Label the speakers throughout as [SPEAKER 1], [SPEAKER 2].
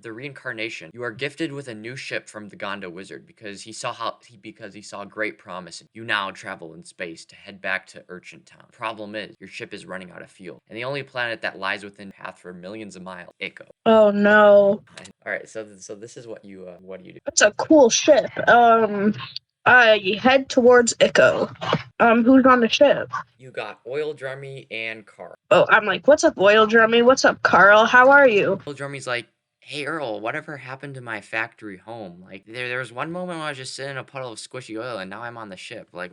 [SPEAKER 1] The reincarnation. You are gifted with a new ship from the Gonda wizard because he saw great promise. You now travel in space to head back to Urchin Town. Problem is, your ship is running out of fuel, and the only planet that lies within path for millions of miles, Ico.
[SPEAKER 2] Oh no.
[SPEAKER 1] All right, so this is what you do.
[SPEAKER 2] That's a cool ship. I head towards Ico. Who's on the ship?
[SPEAKER 1] You got Oil Drummy and Carl.
[SPEAKER 2] Oh, I'm like, what's up, Oil Drummy? What's up, Carl? How are you?
[SPEAKER 1] Oil Drummy's like, hey Earl, whatever happened to my factory home? Like there was one moment when I was just sitting in a puddle of squishy oil, and now I'm on the ship. Like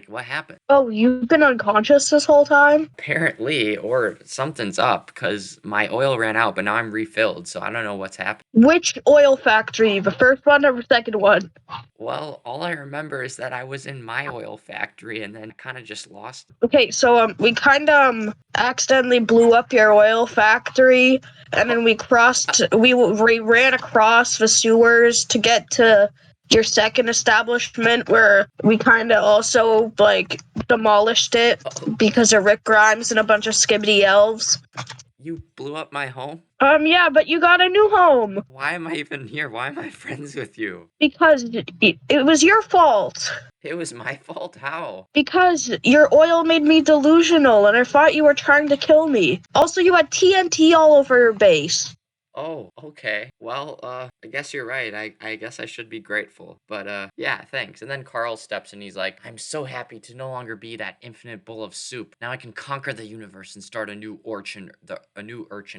[SPEAKER 1] what happened?
[SPEAKER 2] Oh, you've been unconscious this whole time?
[SPEAKER 1] Apparently, or something's up because my oil ran out, but now I'm refilled, so I don't know what's happened.
[SPEAKER 2] Which oil factory? The first one or the second one?
[SPEAKER 1] Well, all I remember is that I was in my oil factory and then kind of just lost.
[SPEAKER 2] Okay, so we kind of accidentally blew up your oil factory, and then we ran across the sewers to get to your second establishment, where we kind of also like demolished it because of Rick Grimes and a bunch of skibbity elves.
[SPEAKER 1] You blew up my home?
[SPEAKER 2] Yeah, but you got a new home.
[SPEAKER 1] Why am I even here? Why am I friends with you?
[SPEAKER 2] Because it was your fault.
[SPEAKER 1] It was my fault? How?
[SPEAKER 2] Because your oil made me delusional and I thought you were trying to kill me. Also, you had TNT all over your base.
[SPEAKER 1] Oh, okay. Well, I guess you're right. I guess I should be grateful. But, yeah, thanks. And then Carl steps in. He's like, I'm so happy to no longer be that infinite bowl of soup. Now I can conquer the universe and start a new urchin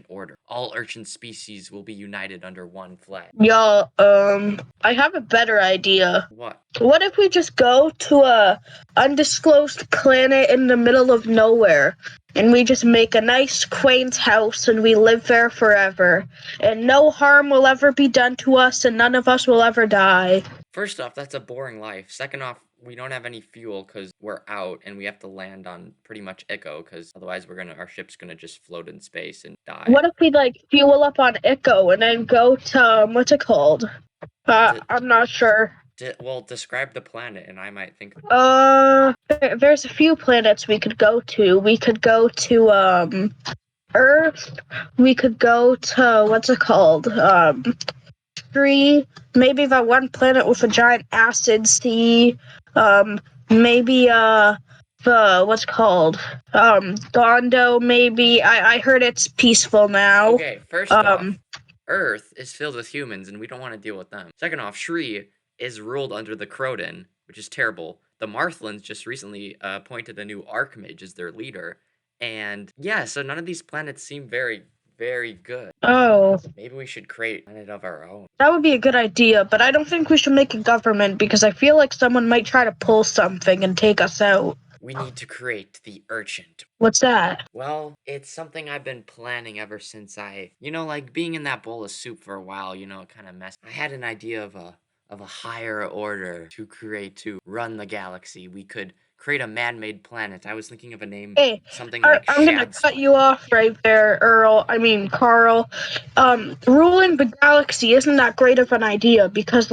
[SPEAKER 1] order. All urchin species will be united under one flag.
[SPEAKER 2] Yeah, I have a better idea.
[SPEAKER 1] What?
[SPEAKER 2] What if we just go to a undisclosed planet in the middle of nowhere and we just make a nice quaint house and we live there forever and no harm will ever be done to us and none of us will ever die?
[SPEAKER 1] First off, that's a boring life. Second off, we don't have any fuel because we're out and we have to land on pretty much Echo because otherwise our ship's gonna just float in space and die.
[SPEAKER 2] What if we like fuel up on Echo and then go to what's it called? I'm not sure.
[SPEAKER 1] Well, describe the planet and I might think.
[SPEAKER 2] There's a few planets we could go to. We could go to Earth. We could go to what's it called? Tree. Maybe that one planet with a giant acid sea. Maybe the what's it called? Gondo. Maybe. I heard it's peaceful now.
[SPEAKER 1] Okay, first off, Earth is filled with humans and we don't want to deal with them. Second off, Shri is ruled under the Croden, which is terrible. The Marthlands just recently appointed a new Archmage as their leader. And yeah, so none of these planets seem very, very good.
[SPEAKER 2] Oh.
[SPEAKER 1] Maybe we should create a planet of our own.
[SPEAKER 2] That would be a good idea, but I don't think we should make a government because I feel like someone might try to pull something and take us out.
[SPEAKER 1] We need to create the Urchin.
[SPEAKER 2] What's that?
[SPEAKER 1] Well, it's something I've been planning ever since like being in that bowl of soup for a while, it kind of messed. I had an idea of a higher order to run the galaxy. We could create a man-made planet. I was thinking of a name, something like
[SPEAKER 2] I'm gonna cut you off right there, Carl. Ruling the galaxy isn't that great of an idea because,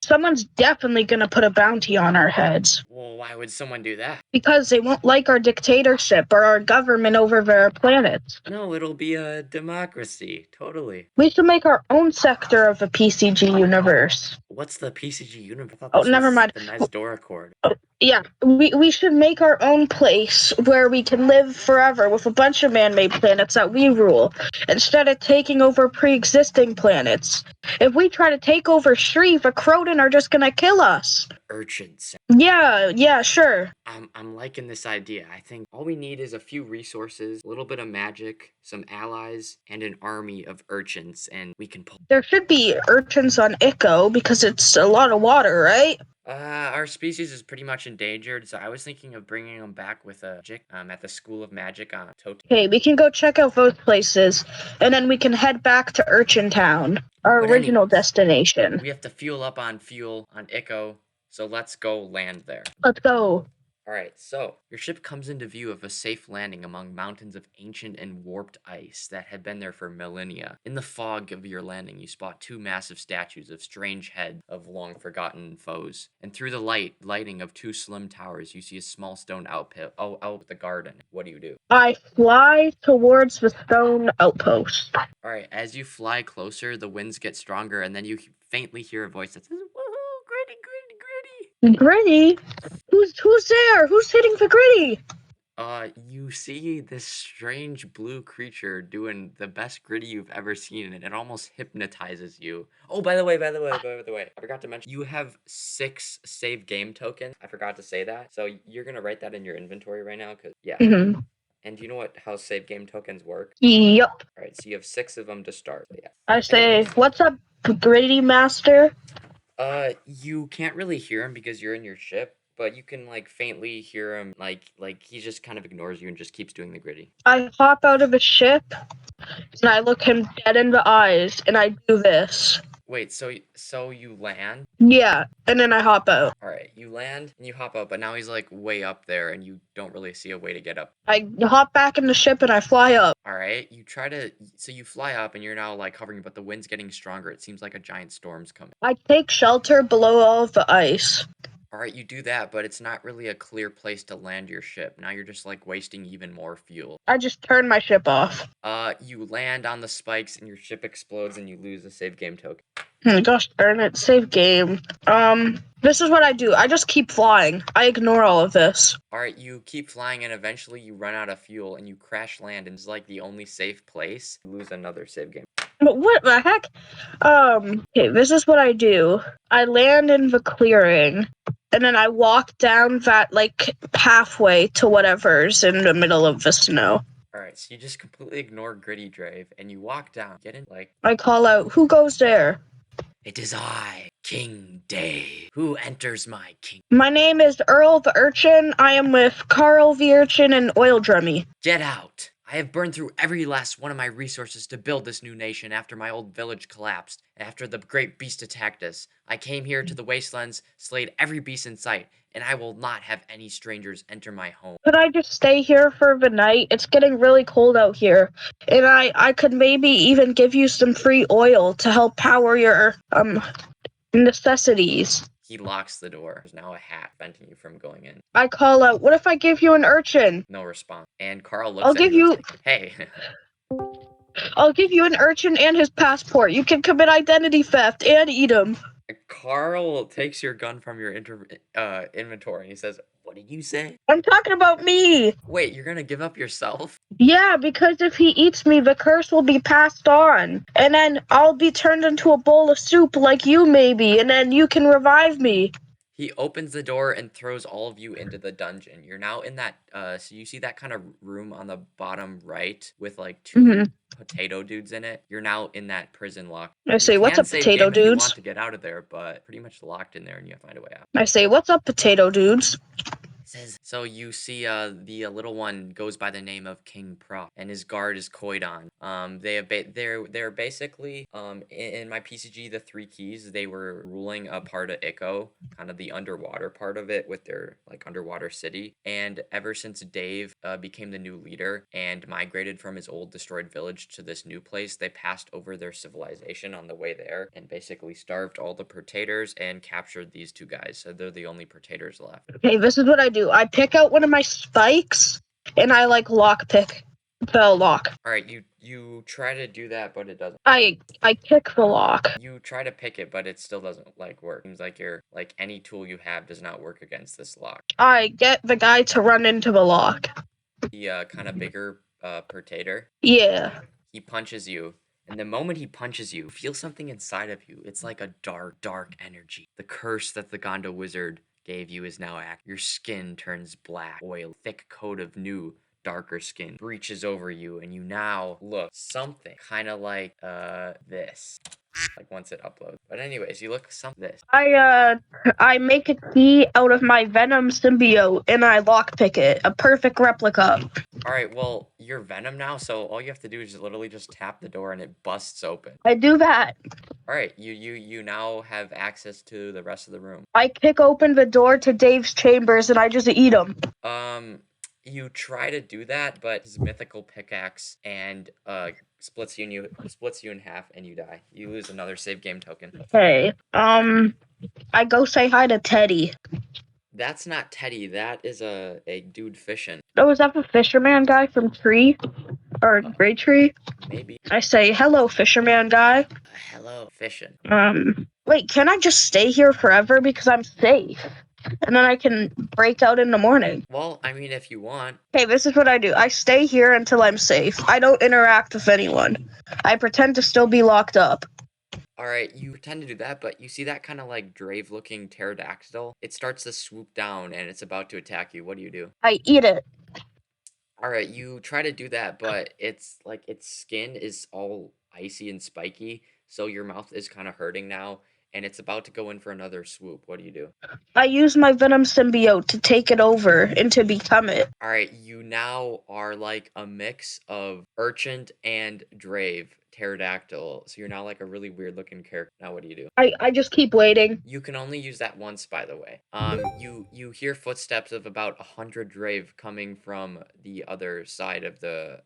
[SPEAKER 2] someone's definitely gonna put a bounty on our heads.
[SPEAKER 1] Well, why would someone do that?
[SPEAKER 2] Because they won't like our dictatorship or our government over their planet.
[SPEAKER 1] No, it'll be a democracy. Totally.
[SPEAKER 2] We should make our own sector of the PCG universe.
[SPEAKER 1] What's the PCG universe?
[SPEAKER 2] Oh, never mind.
[SPEAKER 1] The nice Dora chord.
[SPEAKER 2] Yeah, we should make our own place where we can live forever with a bunch of man-made planets that we rule, instead of taking over pre-existing planets. If we try to take over Shri, the Croden are just gonna kill us.
[SPEAKER 1] Urchins.
[SPEAKER 2] Yeah, sure.
[SPEAKER 1] I'm liking this idea. I think all we need is a few resources, a little bit of magic, some allies, and an army of urchins, and we can pull.
[SPEAKER 2] There should be urchins on Ico because it's a lot of water, right?
[SPEAKER 1] Our species is pretty much endangered, so I was thinking of bringing them back with a at the School of Magic on Totem.
[SPEAKER 2] Okay, we can go check out those places, and then we can head back to Urchin Town, our original destination.
[SPEAKER 1] We have to fuel up on fuel on Ico, so let's go land there.
[SPEAKER 2] Let's go.
[SPEAKER 1] All right, so your ship comes into view of a safe landing among mountains of ancient and warped ice that had been there for millennia. In the fog of your landing, you spot two massive statues of strange heads of long forgotten foes. And through the lighting of two slim towers, you see a small stone outpit out with the garden. What do?
[SPEAKER 2] I fly towards the stone outpost.
[SPEAKER 1] All right, as you fly closer, the winds get stronger, and then you faintly hear a voice that says, "Woohoo, gritty, gritty, gritty."
[SPEAKER 2] Gritty? Who's there? Who's hitting the Gritty?
[SPEAKER 1] You see this strange blue creature doing the best gritty you've ever seen, and it almost hypnotizes you. Oh, by the way, I forgot to mention you have 6 save game tokens. I forgot to say that. So you're gonna write that in your inventory right now, cause yeah.
[SPEAKER 2] Mm-hmm.
[SPEAKER 1] And do you know how save game tokens work?
[SPEAKER 2] Yup.
[SPEAKER 1] All right, so you have 6 of them to start. So yeah.
[SPEAKER 2] I say,
[SPEAKER 1] Anyways,
[SPEAKER 2] what's up, Gritty Master?
[SPEAKER 1] you can't really hear him because you're in your ship, but you can like faintly hear him. Like he just kind of ignores you and just keeps doing the gritty.
[SPEAKER 2] I hop out of the ship and I look him dead in the eyes and I do this.
[SPEAKER 1] Wait, so you land?
[SPEAKER 2] Yeah, and then I hop out.
[SPEAKER 1] All right, you land and you hop up, but now he's like way up there and you don't really see a way to get up.
[SPEAKER 2] I hop back in the ship and I fly up.
[SPEAKER 1] All right, so you fly up and you're now like hovering, but the wind's getting stronger. It seems like a giant storm's coming.
[SPEAKER 2] I take shelter below all of the ice.
[SPEAKER 1] All right, you do that, but it's not really a clear place to land your ship. Now you're just like wasting even more fuel.
[SPEAKER 2] I just turn my ship off.
[SPEAKER 1] You land on the spikes and your ship explodes and you lose a save game token.
[SPEAKER 2] Gosh darn it, save game. This is what I do. I just keep flying. I ignore all of this.
[SPEAKER 1] All right, you keep flying and eventually you run out of fuel and you crash land and it's like the only safe place. You lose another save game.
[SPEAKER 2] But what the heck? Okay, this is what I do. I land in the clearing, and then I walk down that, like, pathway to whatever's in the middle of the snow.
[SPEAKER 1] All right, so you just completely ignore Gritty Drave and you walk down. Get in, like,
[SPEAKER 2] I call out, who goes there?
[SPEAKER 1] it is I, King Dave, who enters my king.
[SPEAKER 2] My name is Earl the Urchin. I am with Carl the Urchin and Oil Drummy.
[SPEAKER 1] Get out. I have burned through every last one of my resources to build this new nation after my old village collapsed, after the great beast attacked us. I came here to the wastelands, slayed every beast in sight, and I will not have any strangers enter my home.
[SPEAKER 2] Could I just stay here for the night? It's getting really cold out here. And I could maybe even give you some free oil to help power your, necessities.
[SPEAKER 1] He locks the door. There's now a hat preventing you from going in.
[SPEAKER 2] I call out, what if I give you an urchin?
[SPEAKER 1] No response. And Carl looks
[SPEAKER 2] I'll
[SPEAKER 1] at
[SPEAKER 2] give
[SPEAKER 1] you
[SPEAKER 2] you-
[SPEAKER 1] and says, hey.
[SPEAKER 2] I'll give you an urchin and his passport. You can commit identity theft and eat him.
[SPEAKER 1] Carl takes your gun from your inventory and he says, what did you say?
[SPEAKER 2] I'm talking about me.
[SPEAKER 1] Wait, you're gonna give up yourself?
[SPEAKER 2] Yeah, because if he eats me, the curse will be passed on. And then I'll be turned into a bowl of soup like you, maybe. And then you can revive me.
[SPEAKER 1] He opens the door and throws all of you into the dungeon. You're now in that, so you see that kind of room on the bottom right with like 2 potato dudes in it. You're now in that prison lock.
[SPEAKER 2] I say, what's up, potato
[SPEAKER 1] If you
[SPEAKER 2] dudes?
[SPEAKER 1] want to get out of there, but pretty much locked in there and you have to find a way out.
[SPEAKER 2] I say, what's up, potato dudes?
[SPEAKER 1] So you see the little one goes by the name of King Prof, and his guard is Koidon. They're basically in my PCG, the 3 keys, they were ruling a part of Ikko, kind of the underwater part of it with their like underwater city. And ever since Dave became the new leader and migrated from his old destroyed village to this new place, they passed over their civilization on the way there and basically starved all the protators and captured these 2 guys. So they're the only protators left.
[SPEAKER 2] Okay, this is what I do. I pick out one of my spikes and I like lockpick the lock.
[SPEAKER 1] All right, you try to do that, but it doesn't.
[SPEAKER 2] I pick the lock.
[SPEAKER 1] You try to pick it, but it still doesn't like work. Seems like any tool you have does not work against this lock.
[SPEAKER 2] I get the guy to run into the lock.
[SPEAKER 1] The kind of bigger pertator.
[SPEAKER 2] Yeah.
[SPEAKER 1] He punches you. And the moment he punches you, feel something inside of you. It's like a dark, dark energy. The curse that the Gondo wizard gave you is now active. Your skin turns black. Oil, thick coat of new, darker skin breaches over you, and you now look something kind of like this. Like once it uploads. But anyways, you look something this.
[SPEAKER 2] I make a key out of my Venom symbiote and I lockpick it. A perfect replica.
[SPEAKER 1] All right, well, you're Venom now, so all you have to do is literally just tap the door and it busts open.
[SPEAKER 2] I do that.
[SPEAKER 1] All Alright, you now have access to the rest of the room.
[SPEAKER 2] I kick open the door to Dave's chambers and I just eat him.
[SPEAKER 1] Um, you try to do that, but his mythical pickaxe and, splits you in half and you die. You lose another save game token.
[SPEAKER 2] Hey, I go say hi to Teddy.
[SPEAKER 1] That's not Teddy, that is a dude fishing.
[SPEAKER 2] Oh, is that the fisherman guy from Tree? Or
[SPEAKER 1] Uh,
[SPEAKER 2] Great Tree?
[SPEAKER 1] maybe.
[SPEAKER 2] I say, hello, fisherman guy.
[SPEAKER 1] Hello, fishing.
[SPEAKER 2] Wait, can I just stay here forever because I'm safe? And then I can break out in the morning.
[SPEAKER 1] Well, I mean, if you want.
[SPEAKER 2] Okay, this is what I do. I stay here until I'm safe. I don't interact with anyone. I pretend to still be locked up.
[SPEAKER 1] Alright, you pretend to do that, but you see that kinda, like, Drave-looking pterodactyl? It starts to swoop down, and it's about to attack you. What do you do?
[SPEAKER 2] I eat it.
[SPEAKER 1] Alright, you try to do that, but it's like its skin is all icy and spiky, so your mouth is kinda hurting now, and it's about to go in for another swoop. What do you do?
[SPEAKER 2] I use my venom symbiote to take it over and to become it.
[SPEAKER 1] Alright, you now are like a mix of Urchin and Drave pterodactyl, so you're now like a really weird looking character. Now what do you do?
[SPEAKER 2] I just keep waiting.
[SPEAKER 1] You can only use that once, by the way. You hear footsteps of about 100 Drave coming from the other side of the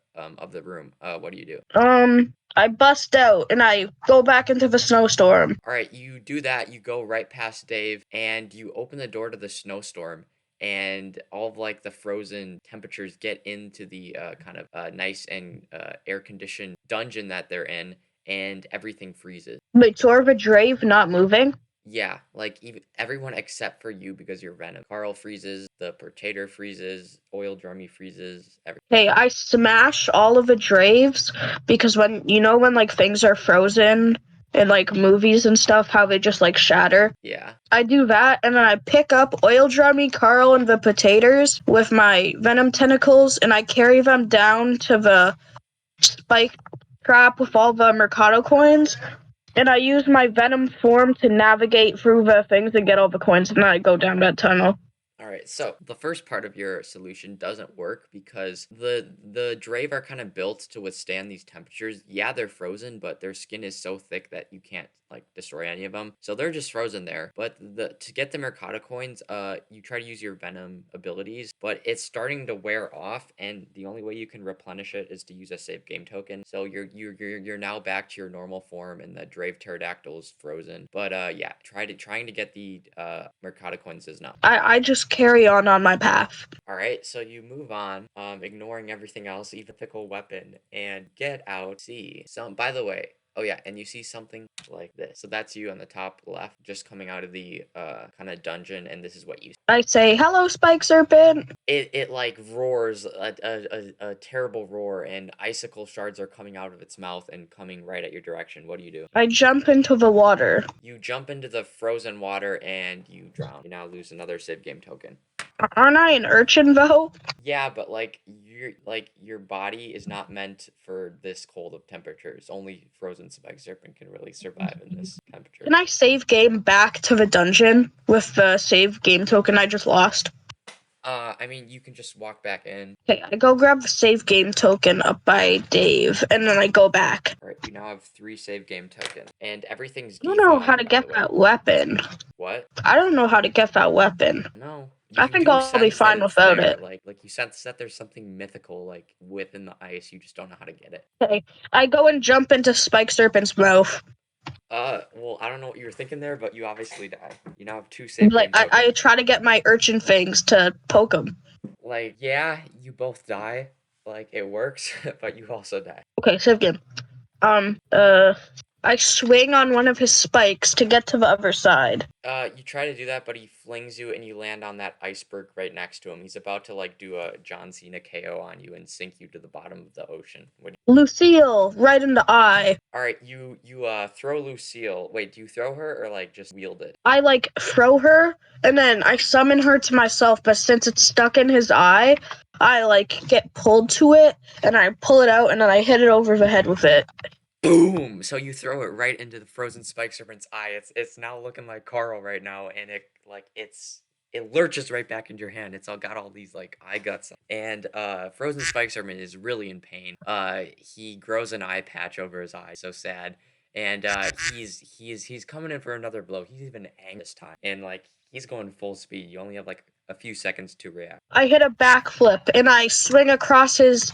[SPEAKER 1] room. What do you do?
[SPEAKER 2] I bust out and I go back into the snowstorm.
[SPEAKER 1] All right, you do that. You go right past Dave, and you open the door to the snowstorm, and all of like the frozen temperatures get into the kind of nice and air conditioned dungeon that they're in, and everything freezes.
[SPEAKER 2] Wait, so are the Drave not moving?
[SPEAKER 1] Yeah, like even everyone except for you because you're Venom. Carl freezes, the potato freezes, Oil Drummy freezes, everything.
[SPEAKER 2] Hey, I smash all of the Draves because when like things are frozen in like movies and stuff, how they just like shatter.
[SPEAKER 1] Yeah.
[SPEAKER 2] I do that and then I pick up Oil Drummy, Carl, and the potatoes with my venom tentacles and I carry them down to the spike trap with all the Mercado coins. And I use my venom form to navigate through the things and get all the coins, and then I go down that tunnel.
[SPEAKER 1] All right, so the first part of your solution doesn't work because the Drave are kind of built to withstand these temperatures. Yeah, they're frozen, but their skin is so thick that you can't like destroy any of them. So they're just frozen there. But the to get the Mercado coins, you try to use your Venom abilities, but it's starting to wear off, and the only way you can replenish it is to use a save game token. So you're now back to your normal form, and the Drave Pterodactyl is frozen. But yeah, trying to get the Mercado coins is not.
[SPEAKER 2] I just carry on my path.
[SPEAKER 1] All right, so you move on, ignoring everything else, even pickle weapon, and get out. See some. By the way, oh yeah, and you see something like this. So that's you on the top left, just coming out of the kind of dungeon, and this is what you.
[SPEAKER 2] I say, hello, Spike Serpent.
[SPEAKER 1] It like roars a terrible roar, and icicle shards are coming out of its mouth and coming right at your direction. What do you do?
[SPEAKER 2] I jump into the water.
[SPEAKER 1] You jump into the frozen water and you drown. You now lose another save game token.
[SPEAKER 2] Aren't I an urchin, though?
[SPEAKER 1] Yeah, but your body is not meant for this cold of temperatures. Only frozen spike serpent can really survive in this temperature.
[SPEAKER 2] Can I save game back to the dungeon with the save game token I just lost?
[SPEAKER 1] I mean, you can just walk back in.
[SPEAKER 2] Okay, I go grab the save game token up by Dave, and then I go back.
[SPEAKER 1] All right, you now have 3 save game tokens, and everything's
[SPEAKER 2] I don't know how
[SPEAKER 1] defoged,
[SPEAKER 2] to
[SPEAKER 1] by the
[SPEAKER 2] get
[SPEAKER 1] way.
[SPEAKER 2] that weapon.
[SPEAKER 1] What?
[SPEAKER 2] I don't know how to get that weapon.
[SPEAKER 1] No,
[SPEAKER 2] I
[SPEAKER 1] you
[SPEAKER 2] think
[SPEAKER 1] do
[SPEAKER 2] I'll be
[SPEAKER 1] sense that
[SPEAKER 2] fine
[SPEAKER 1] it's
[SPEAKER 2] without
[SPEAKER 1] there.
[SPEAKER 2] it.
[SPEAKER 1] Like you sense that there's something mythical like within the ice. You just don't know how to get it.
[SPEAKER 2] Okay, I go and jump into Spike Serpent's mouth.
[SPEAKER 1] Well, I don't know what you were thinking there, but you obviously die. You now have 2 save
[SPEAKER 2] Like
[SPEAKER 1] game
[SPEAKER 2] I
[SPEAKER 1] tokens.
[SPEAKER 2] try to get my urchin fangs to poke him.
[SPEAKER 1] Like, yeah, you both die. Like, it works, but you also die.
[SPEAKER 2] Okay, save game. Um, uh, I swing on one of his spikes to get to the other side.
[SPEAKER 1] You try to do that, but he flings you and you land on that iceberg right next to him. He's about to, like, do a John Cena KO on you and sink you to the bottom of the ocean.
[SPEAKER 2] Lucille, right in the eye.
[SPEAKER 1] Alright, you throw Lucille. Wait, do you throw her or, like, just wield it?
[SPEAKER 2] I, like, throw her, and then I summon her to myself, but since it's stuck in his eye, I, like, get pulled to it, and I pull it out, and then I hit it over the head with it.
[SPEAKER 1] Boom! So you throw it right into the frozen spike serpent's eye. It's now looking like Carl right now, and it lurches right back into your hand. It's all got all these like eye guts. And frozen spike serpent is really in pain. He grows an eye patch over his eye, so sad. and he's coming in for another blow. He's even angry this time, and like he's going full speed. You only have like a few seconds to react.
[SPEAKER 2] I hit a backflip and I swing across his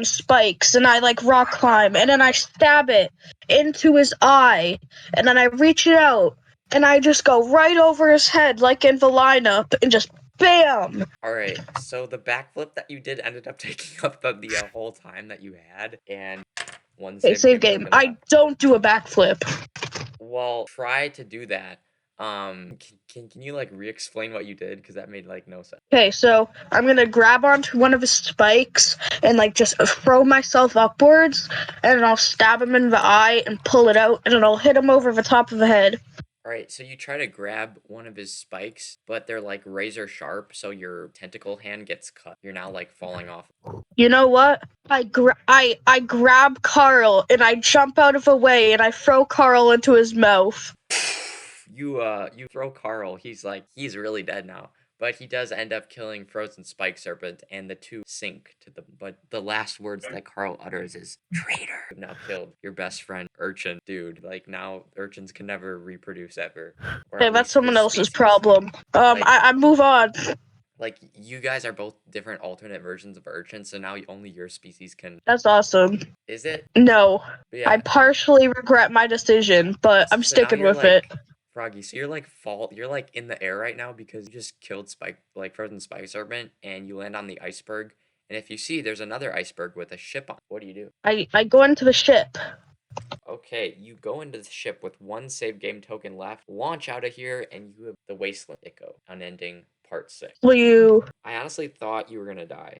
[SPEAKER 2] spikes and I like rock climb and then I stab it into his eye and then I reach it out and I just go right over his head like in the lineup and just bam.
[SPEAKER 1] All right, so the backflip that you did ended up taking up the whole time that you had, and one
[SPEAKER 2] Okay,
[SPEAKER 1] save
[SPEAKER 2] save
[SPEAKER 1] game
[SPEAKER 2] game.
[SPEAKER 1] token
[SPEAKER 2] I
[SPEAKER 1] left.
[SPEAKER 2] don't do a backflip.
[SPEAKER 1] Well, try to do that. Can you like re-explain what you did? Because that made like no sense.
[SPEAKER 2] Okay, so I'm gonna grab onto one of his spikes and like just throw myself upwards, and then I'll stab him in the eye and pull it out, and then I'll hit him over the top of the head.
[SPEAKER 1] All right, so you try to grab one of his spikes, but they're like razor sharp, so your tentacle hand gets cut. You're now like falling off.
[SPEAKER 2] You know what? I grab Carl and I jump out of the way and I throw Carl into his mouth.
[SPEAKER 1] You throw Carl. He's really dead now. But he does end up killing Frozen Spike Serpent, and the two sink to the. But the last words that Carl utters is "traitor." You've now killed your best friend, Urchin. Dude, like now urchins can never reproduce ever, or
[SPEAKER 2] Okay,
[SPEAKER 1] at
[SPEAKER 2] that's
[SPEAKER 1] least
[SPEAKER 2] someone
[SPEAKER 1] his
[SPEAKER 2] else's
[SPEAKER 1] species.
[SPEAKER 2] problem.
[SPEAKER 1] Like
[SPEAKER 2] I move on.
[SPEAKER 1] like you guys are both different alternate versions of urchins, so now only your species can.
[SPEAKER 2] That's awesome.
[SPEAKER 1] Is it?
[SPEAKER 2] No,
[SPEAKER 1] But
[SPEAKER 2] I
[SPEAKER 1] yeah.
[SPEAKER 2] partially regret my decision, but I'm
[SPEAKER 1] So now
[SPEAKER 2] sticking
[SPEAKER 1] you're
[SPEAKER 2] with it.
[SPEAKER 1] like Froggy. So you're like in the air right now because you just killed Frozen Spike Serpent, and you land on the iceberg. And if you see, there's another iceberg with a ship on. What do you do?
[SPEAKER 2] I go into the ship.
[SPEAKER 1] Okay, you go into the ship with one save game token left, launch out of here, and you have the Wasteland Echo, Unending Part 6.
[SPEAKER 2] Will you?
[SPEAKER 1] I honestly thought you were gonna die.